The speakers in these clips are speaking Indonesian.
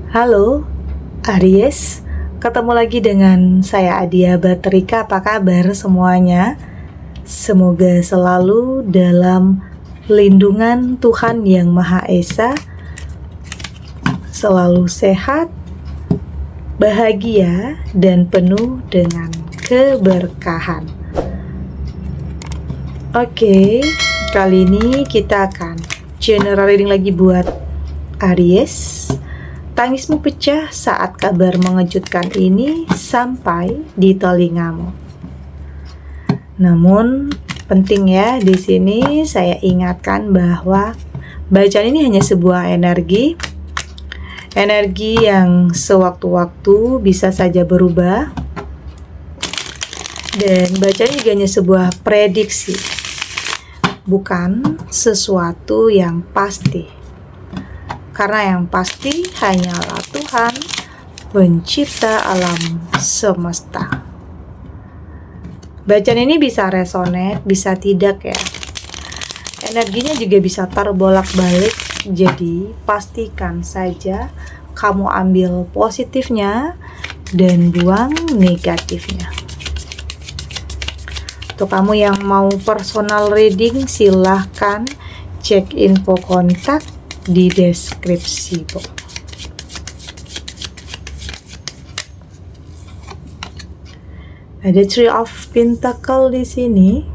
Halo, Aries. Ketemu lagi dengan saya Adia Baterika. Apa kabar semuanya? Semoga selalu dalam lindungan Tuhan Yang Maha Esa, selalu sehat, bahagia, dan penuh dengan keberkahan. Oke, kali ini kita akan general reading lagi buat Aries. Tangismu pecah saat kabar mengejutkan ini sampai di telingamu. Namun penting ya, di sini saya ingatkan bahwa bacaan ini hanya sebuah energi yang sewaktu-waktu bisa saja berubah, dan bacaan ini hanya sebuah prediksi, bukan sesuatu yang pasti. Karena yang pasti hanyalah Tuhan, pencipta alam semesta. Bacaan ini bisa resonate, bisa tidak ya. Energinya juga bisa terbolak-balik, jadi pastikan saja kamu ambil positifnya dan buang negatifnya. Untuk kamu yang mau personal reading, silahkan cek info kontak di deskripsi box. Ada Three of Pentacle di sini,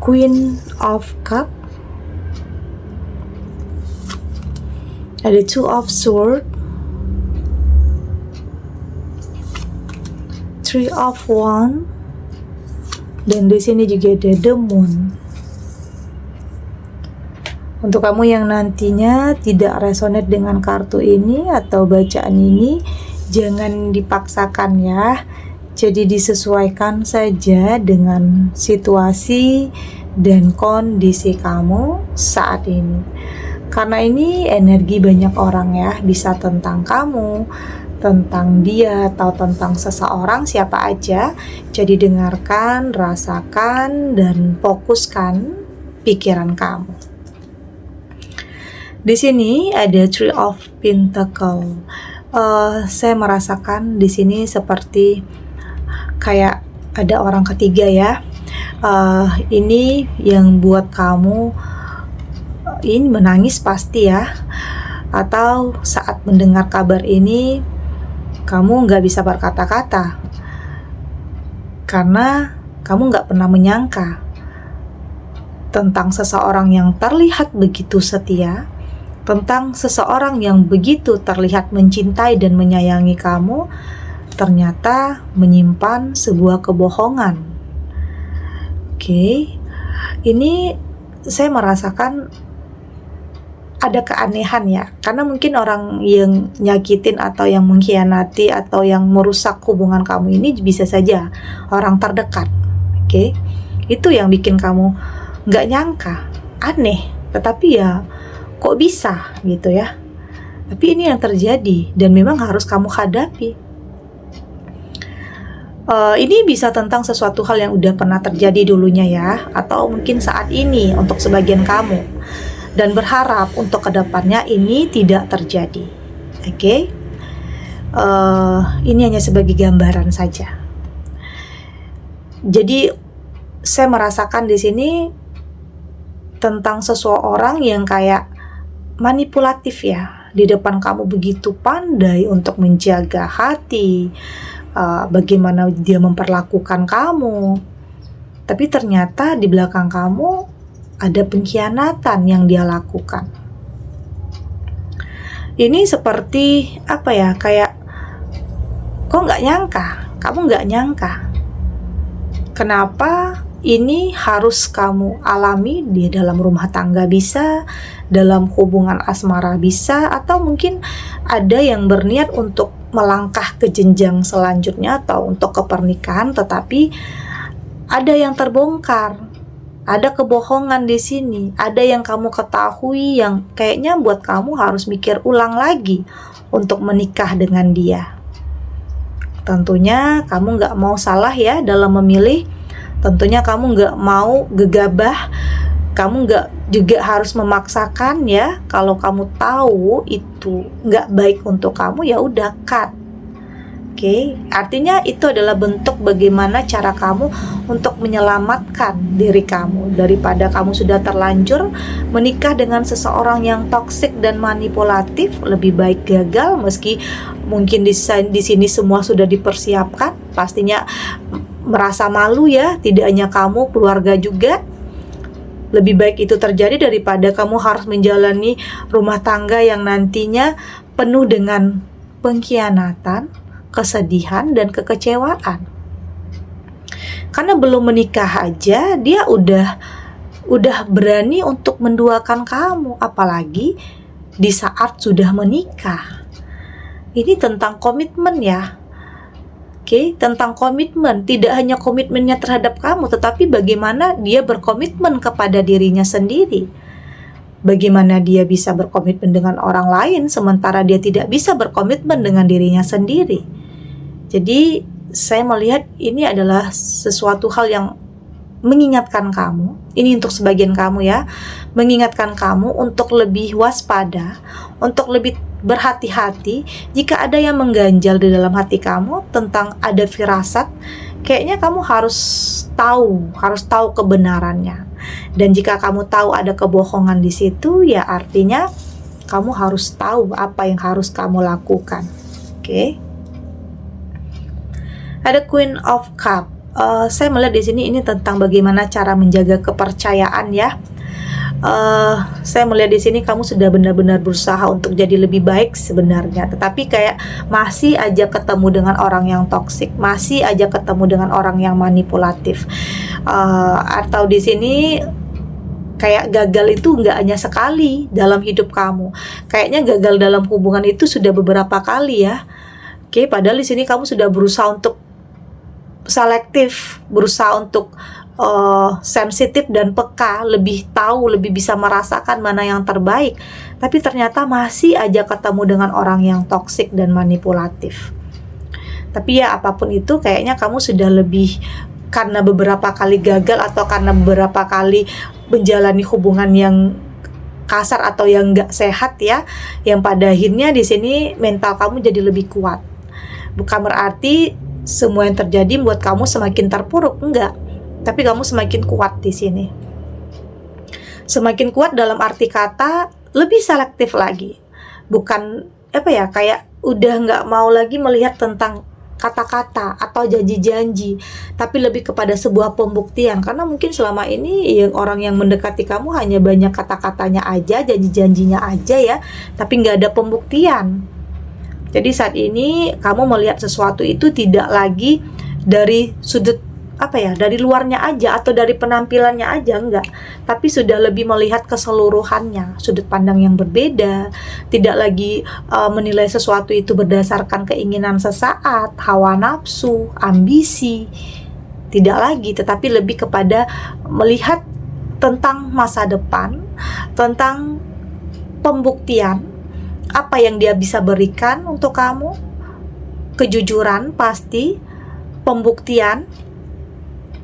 Queen of Cup, ada Two of Swords, Three of Wands, dan di sini juga ada The Moon. Untuk kamu yang nantinya tidak resonate dengan kartu ini atau bacaan ini, jangan dipaksakan ya. Jadi disesuaikan saja dengan situasi dan kondisi kamu saat ini. Karena ini energi banyak orang ya, bisa tentang kamu, tentang dia, atau tentang seseorang, siapa aja. Jadi dengarkan, rasakan, dan fokuskan pikiran kamu. Di sini ada Three of Pentacle. Saya merasakan di sini seperti kayak ada orang ketiga ya. Ini yang buat kamu ini menangis pasti ya. Atau saat mendengar kabar ini kamu nggak bisa berkata-kata karena kamu nggak pernah menyangka tentang seseorang yang terlihat begitu setia, tentang seseorang yang begitu terlihat mencintai dan menyayangi kamu, ternyata menyimpan sebuah kebohongan. Oke, ini saya merasakan ada keanehan ya, karena mungkin orang yang nyakitin atau yang mengkhianati atau yang merusak hubungan kamu ini bisa saja orang terdekat. Oke, itu yang bikin kamu nggak nyangka, aneh, tetapi ya kok bisa gitu ya. Tapi ini yang terjadi dan memang harus kamu hadapi. Ini bisa tentang sesuatu hal yang udah pernah terjadi dulunya ya, atau mungkin saat ini untuk sebagian kamu, dan berharap untuk kedepannya ini tidak terjadi. Oke? Ini hanya sebagai gambaran saja. Jadi saya merasakan di sini tentang seseorang yang kayak manipulatif ya, di depan kamu begitu pandai untuk menjaga hati, bagaimana dia memperlakukan kamu, tapi ternyata di belakang kamu ada pengkhianatan yang dia lakukan. Ini seperti apa ya, kayak kok nggak nyangka, kamu nggak nyangka kenapa ini harus kamu alami di dalam rumah tangga, bisa dalam hubungan asmara, bisa, atau mungkin ada yang berniat untuk melangkah ke jenjang selanjutnya atau untuk ke pernikahan, tetapi ada yang terbongkar, ada kebohongan di sini, ada yang kamu ketahui yang kayaknya buat kamu harus mikir ulang lagi untuk menikah dengan dia. Tentunya kamu nggak mau salah ya dalam memilih. Tentunya kamu nggak mau gegabah Kamu nggak juga harus memaksakan ya. Kalau kamu tahu itu nggak baik untuk kamu, ya udah cut. Oke, artinya itu adalah bentuk bagaimana cara kamu untuk menyelamatkan diri kamu daripada kamu sudah terlanjur menikah dengan seseorang yang toksik dan manipulatif. Lebih baik gagal, meski mungkin di sini semua sudah dipersiapkan. Pastinya merasa malu ya, tidak hanya kamu, keluarga juga. Lebih baik itu terjadi daripada kamu harus menjalani rumah tangga yang nantinya penuh dengan pengkhianatan, kesedihan, dan kekecewaan. Karena belum menikah aja dia udah berani untuk menduakan kamu, apalagi di saat sudah menikah. Ini tentang komitmen ya. Oke, tentang komitmen. Tidak hanya komitmennya terhadap kamu, tetapi bagaimana dia berkomitmen kepada dirinya sendiri. Bagaimana dia bisa berkomitmen dengan orang lain sementara dia tidak bisa berkomitmen dengan dirinya sendiri. Jadi saya melihat ini adalah sesuatu hal yang mengingatkan kamu. Ini untuk sebagian kamu ya, mengingatkan kamu untuk lebih waspada, untuk lebih berhati-hati jika ada yang mengganjal di dalam hati kamu tentang ada firasat. Kayaknya kamu harus tahu kebenarannya. Dan jika kamu tahu ada kebohongan di situ, ya artinya kamu harus tahu apa yang harus kamu lakukan. Oke. Ada Queen of Cup. Saya melihat di sini ini tentang bagaimana cara menjaga kepercayaan ya. Saya melihat di sini kamu sudah benar-benar berusaha untuk jadi lebih baik sebenarnya, tetapi kayak masih aja ketemu dengan orang yang toksik, masih aja ketemu dengan orang yang manipulatif. Atau di sini kayak gagal itu nggak hanya sekali dalam hidup kamu. Kayaknya gagal dalam hubungan itu sudah beberapa kali ya. Oke, padahal di sini kamu sudah berusaha untuk selektif, berusaha untuk sensitif dan peka, lebih tahu, lebih bisa merasakan mana yang terbaik, tapi ternyata masih aja ketemu dengan orang yang toksik dan manipulatif. Tapi ya apapun itu, kayaknya kamu sudah lebih, karena beberapa kali gagal atau karena beberapa kali menjalani hubungan yang kasar atau yang nggak sehat ya, yang pada akhirnya di sini mental kamu jadi lebih kuat. Bukan berarti semua yang terjadi membuat kamu semakin terpuruk, enggak. Tapi kamu semakin kuat di sini. Semakin kuat dalam arti kata lebih selektif lagi. Bukan kayak udah nggak mau lagi melihat tentang kata-kata atau janji-janji, tapi lebih kepada sebuah pembuktian. Karena mungkin selama ini orang yang mendekati kamu hanya banyak kata-katanya aja, janji-janjinya aja ya, tapi nggak ada pembuktian. Jadi saat ini kamu melihat sesuatu itu tidak lagi dari sudut dari luarnya aja atau dari penampilannya aja, enggak, tapi sudah lebih melihat keseluruhannya, sudut pandang yang berbeda, tidak lagi menilai sesuatu itu berdasarkan keinginan sesaat, hawa nafsu, ambisi, tidak lagi, tetapi lebih kepada melihat tentang masa depan, tentang pembuktian, apa yang dia bisa berikan untuk kamu, kejujuran pasti, pembuktian,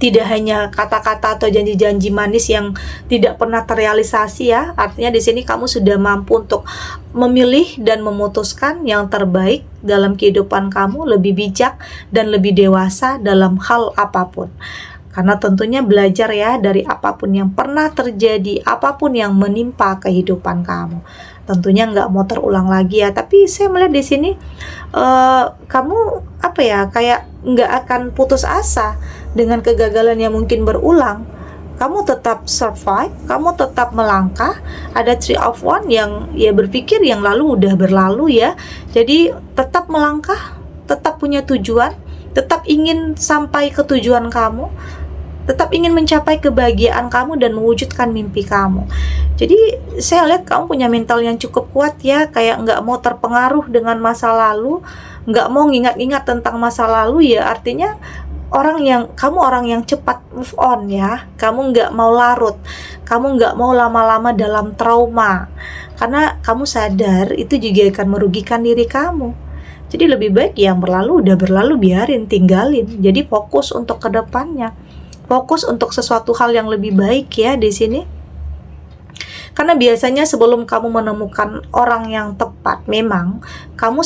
tidak hanya kata-kata atau janji-janji manis yang tidak pernah terrealisasi ya. Artinya di sini kamu sudah mampu untuk memilih dan memutuskan yang terbaik dalam kehidupan kamu, lebih bijak dan lebih dewasa dalam hal apapun. Karena tentunya belajar ya dari apapun yang pernah terjadi, apapun yang menimpa kehidupan kamu. Tentunya nggak mau terulang lagi ya. Tapi saya melihat di sini kamu kayak nggak akan putus asa dengan kegagalan yang mungkin berulang. Kamu tetap survive, kamu tetap melangkah. Ada 3 of Wands yang ya berpikir yang lalu udah berlalu ya. Jadi tetap melangkah, tetap punya tujuan, tetap ingin sampai ke tujuan kamu, tetap ingin mencapai kebahagiaan kamu dan mewujudkan mimpi kamu. Jadi saya lihat kamu punya mental yang cukup kuat ya, kayak nggak mau terpengaruh dengan masa lalu, nggak mau ngingat-ingat tentang masa lalu ya. Artinya kamu orang yang cepat move on ya. Kamu nggak mau larut, kamu nggak mau lama-lama dalam trauma, karena kamu sadar itu juga akan merugikan diri kamu. Jadi lebih baik yang berlalu udah berlalu, biarin, tinggalin. Jadi fokus untuk kedepannya, fokus untuk sesuatu hal yang lebih baik ya di sini. Karena biasanya sebelum kamu menemukan orang yang tepat, memang kamu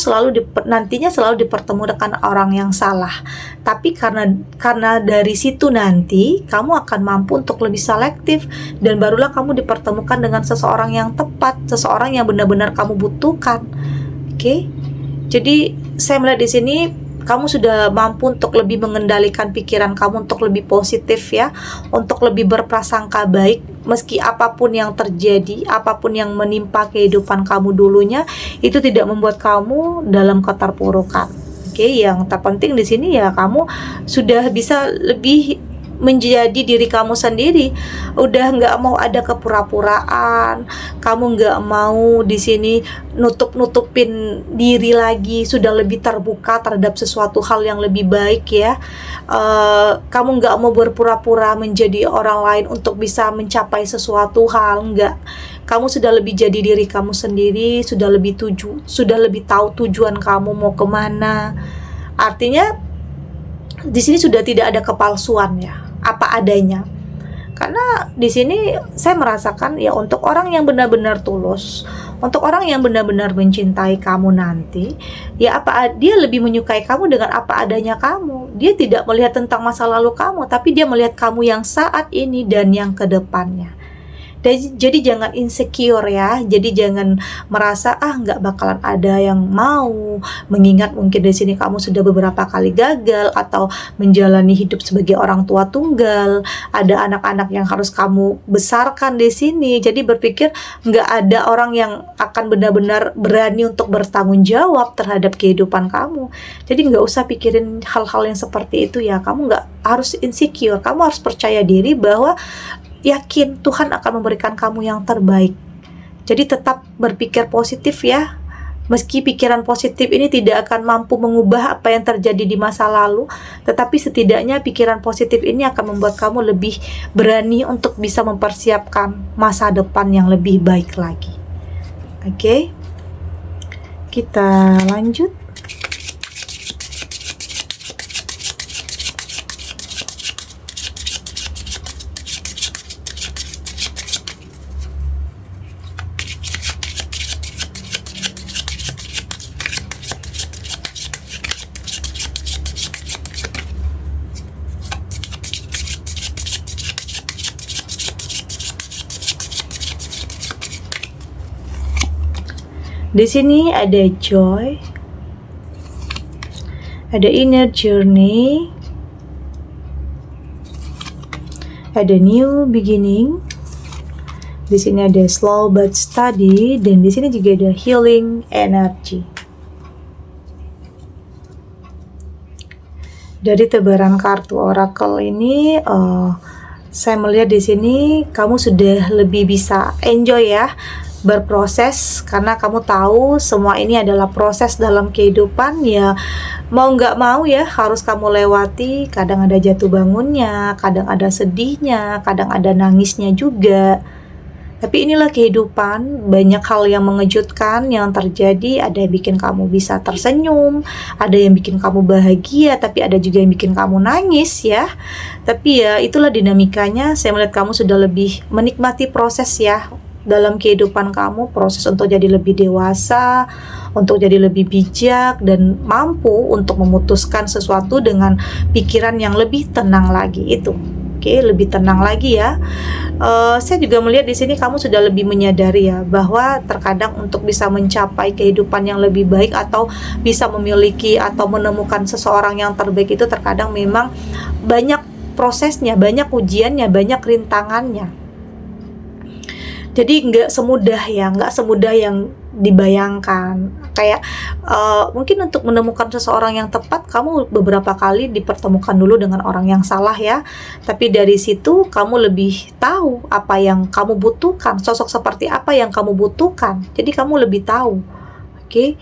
nantinya selalu dipertemukan orang yang salah. Tapi karena dari situ nanti kamu akan mampu untuk lebih selektif, dan barulah kamu dipertemukan dengan seseorang yang tepat, seseorang yang benar-benar kamu butuhkan. Oke? Jadi saya melihat di sini kamu sudah mampu untuk lebih mengendalikan pikiran kamu untuk lebih positif ya, untuk lebih berprasangka baik meski apapun yang terjadi, apapun yang menimpa kehidupan kamu dulunya, itu tidak membuat kamu dalam keterpurukan. Oke, yang terpenting di sini ya kamu sudah bisa lebih menjadi diri kamu sendiri, udah nggak mau ada kepura-puraan, kamu nggak mau di sini nutupin diri lagi, sudah lebih terbuka terhadap sesuatu hal yang lebih baik ya. Kamu nggak mau berpura-pura menjadi orang lain untuk bisa mencapai sesuatu hal, nggak. Kamu sudah lebih jadi diri kamu sendiri, sudah lebih tahu tujuan kamu mau kemana. Artinya di sini sudah tidak ada kepalsuan ya, apa adanya. Karena di sini saya merasakan ya, untuk orang yang benar-benar tulus, untuk orang yang benar-benar mencintai kamu nanti, ya dia lebih menyukai kamu dengan apa adanya kamu. Dia tidak melihat tentang masa lalu kamu, tapi dia melihat kamu yang saat ini dan yang kedepannya. Jadi jangan insecure ya, jadi jangan merasa nggak bakalan ada yang mau, mengingat mungkin di sini kamu sudah beberapa kali gagal atau menjalani hidup sebagai orang tua tunggal, ada anak-anak yang harus kamu besarkan di sini. Jadi berpikir nggak ada orang yang akan benar-benar berani untuk bertanggung jawab terhadap kehidupan kamu. Jadi nggak usah pikirin hal-hal yang seperti itu ya. Kamu nggak harus insecure, kamu harus percaya diri bahwa yakin Tuhan akan memberikan kamu yang terbaik. Jadi tetap berpikir positif ya. Meski pikiran positif ini tidak akan mampu mengubah apa yang terjadi di masa lalu, tetapi setidaknya pikiran positif ini akan membuat kamu lebih berani untuk bisa mempersiapkan masa depan yang lebih baik lagi. Oke, kita lanjut. Di sini ada joy, ada inner journey, ada new beginning. Di sini ada slow but steady, dan di sini juga ada healing energy. Dari tebaran kartu oracle ini, saya melihat di sini kamu sudah lebih bisa enjoy ya, berproses, karena kamu tahu semua ini adalah proses dalam kehidupan ya, mau nggak mau ya harus kamu lewati. Kadang ada jatuh bangunnya, kadang ada sedihnya, kadang ada nangisnya juga. Tapi inilah kehidupan, banyak hal yang mengejutkan yang terjadi. Ada yang bikin kamu bisa tersenyum, ada yang bikin kamu bahagia, tapi ada juga yang bikin kamu nangis ya. Tapi ya itulah dinamikanya. Saya melihat kamu sudah lebih menikmati proses ya dalam kehidupan kamu, proses untuk jadi lebih dewasa, untuk jadi lebih bijak, dan mampu untuk memutuskan sesuatu dengan pikiran yang lebih tenang lagi. Itu oke, lebih tenang lagi ya. Saya juga melihat di sini kamu sudah lebih menyadari ya, bahwa terkadang untuk bisa mencapai kehidupan yang lebih baik atau bisa memiliki atau menemukan seseorang yang terbaik itu terkadang memang banyak prosesnya, banyak ujiannya, banyak rintangannya. Jadi nggak semudah yang dibayangkan. Kayak mungkin untuk menemukan seseorang yang tepat, kamu beberapa kali dipertemukan dulu dengan orang yang salah ya. Tapi dari situ kamu lebih tahu apa yang kamu butuhkan, sosok seperti apa yang kamu butuhkan. Jadi kamu lebih tahu. Oke.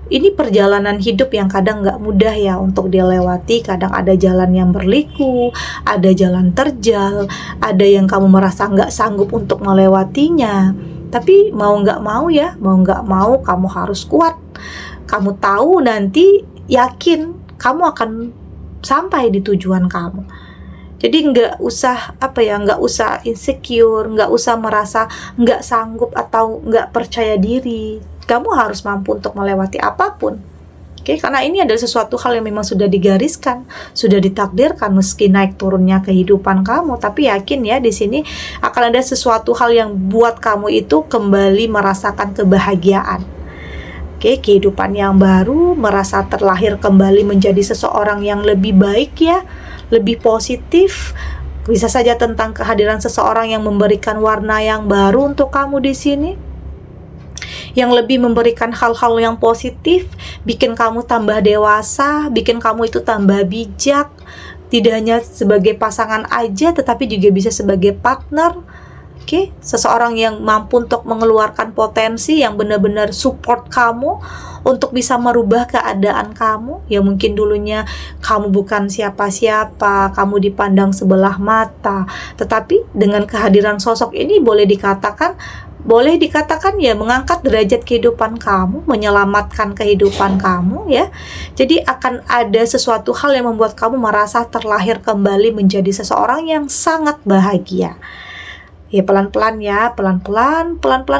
Ini perjalanan hidup yang kadang nggak mudah ya untuk dilewati. Kadang ada jalan yang berliku, ada jalan terjal, ada yang kamu merasa nggak sanggup untuk melewatinya. Tapi mau nggak mau kamu harus kuat. Kamu tahu nanti, yakin kamu akan sampai di tujuan kamu. Jadi nggak usah nggak usah insecure, nggak usah merasa nggak sanggup atau nggak percaya diri. Kamu harus mampu untuk melewati apapun. Oke, karena ini adalah sesuatu hal yang memang sudah digariskan, sudah ditakdirkan meski naik turunnya kehidupan kamu. Tapi yakin ya, di sini akan ada sesuatu hal yang buat kamu itu kembali merasakan kebahagiaan. Oke, kehidupan yang baru, merasa terlahir kembali menjadi seseorang yang lebih baik ya, lebih positif. Bisa saja tentang kehadiran seseorang yang memberikan warna yang baru untuk kamu di sini, yang lebih memberikan hal-hal yang positif, bikin kamu tambah dewasa, bikin kamu itu tambah bijak, tidak hanya sebagai pasangan aja, tetapi juga bisa sebagai partner. Oke, seseorang yang mampu untuk mengeluarkan potensi, yang benar-benar support kamu untuk bisa merubah keadaan kamu. Ya mungkin dulunya kamu bukan siapa-siapa, kamu dipandang sebelah mata, tetapi dengan kehadiran sosok ini boleh dikatakan ya mengangkat derajat kehidupan kamu, menyelamatkan kehidupan kamu ya. Jadi akan ada sesuatu hal yang membuat kamu merasa terlahir kembali menjadi seseorang yang sangat bahagia. Ya pelan-pelan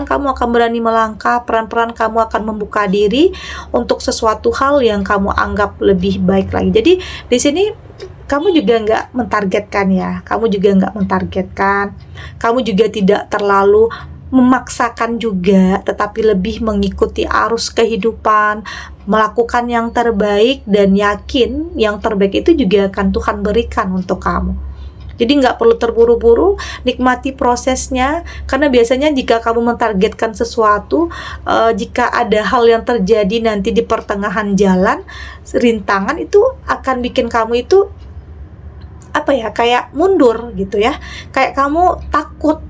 kamu akan berani melangkah, pelan-pelan kamu akan membuka diri untuk sesuatu hal yang kamu anggap lebih baik lagi. Jadi di sini kamu juga nggak mentargetkan ya, kamu juga tidak terlalu memaksakan juga, tetapi lebih mengikuti arus kehidupan, melakukan yang terbaik, dan yakin yang terbaik itu juga akan Tuhan berikan untuk kamu. Jadi nggak perlu terburu-buru, nikmati prosesnya, karena biasanya jika kamu mentargetkan sesuatu, jika ada hal yang terjadi nanti di pertengahan jalan, rintangan itu akan bikin kamu itu kayak mundur gitu ya, kayak kamu takut.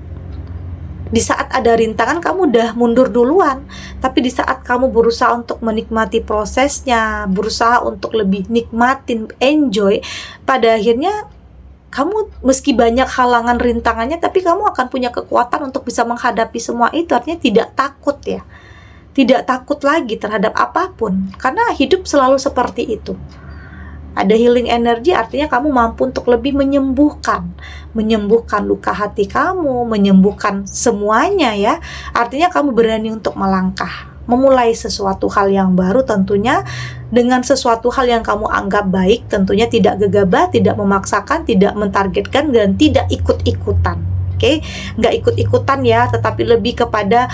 Di saat ada rintangan kamu udah mundur duluan, tapi di saat kamu berusaha untuk menikmati prosesnya, berusaha untuk lebih nikmatin, enjoy, pada akhirnya kamu meski banyak halangan rintangannya, tapi kamu akan punya kekuatan untuk bisa menghadapi semua itu. Artinya tidak takut ya, tidak takut lagi terhadap apapun, karena hidup selalu seperti itu. Ada healing energy, artinya kamu mampu untuk lebih menyembuhkan luka hati kamu, menyembuhkan semuanya ya. Artinya kamu berani untuk melangkah, memulai sesuatu hal yang baru, tentunya dengan sesuatu hal yang kamu anggap baik, tentunya tidak gegabah, tidak memaksakan, tidak mentargetkan, dan tidak ikut-ikutan. Oke, nggak ikut-ikutan ya, tetapi lebih kepada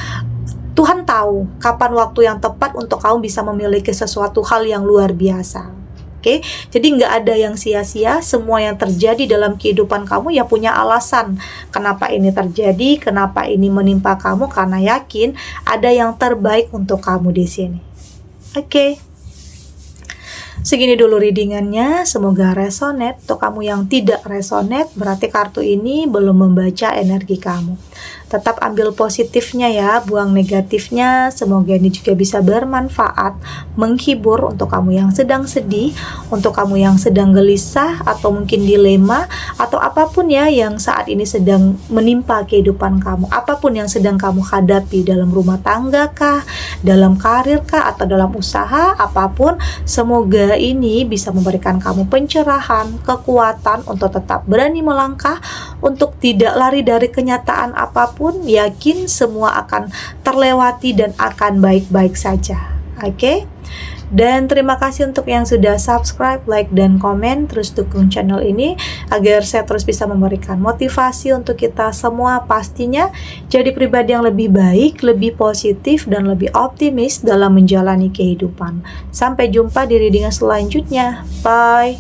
Tuhan tahu kapan waktu yang tepat untuk kamu bisa memiliki sesuatu hal yang luar biasa. Oke, jadi nggak ada yang sia-sia. Semua yang terjadi dalam kehidupan kamu ya punya alasan kenapa ini terjadi, kenapa ini menimpa kamu, karena yakin ada yang terbaik untuk kamu di sini. Oke. Segini dulu readingannya, semoga resonate. Untuk kamu yang tidak resonate, berarti kartu ini belum membaca energi kamu. Tetap ambil positifnya ya, buang negatifnya. Semoga ini juga bisa bermanfaat, menghibur untuk kamu yang sedang sedih, untuk kamu yang sedang gelisah, atau mungkin dilema, atau apapun ya yang saat ini sedang menimpa kehidupan kamu. Apapun yang sedang kamu hadapi dalam rumah tangga kah, dalam karir kah, atau dalam usaha, apapun, semoga ini bisa memberikan kamu pencerahan, kekuatan untuk tetap berani melangkah, untuk tidak lari dari kenyataan apapun. Yakin semua akan terlewati dan akan baik-baik saja. Oke? Dan terima kasih untuk yang sudah subscribe, like, dan komen. Terus dukung channel ini agar saya terus bisa memberikan motivasi untuk kita semua, pastinya jadi pribadi yang lebih baik, lebih positif, dan lebih optimis dalam menjalani kehidupan. Sampai jumpa di readingan selanjutnya. Bye.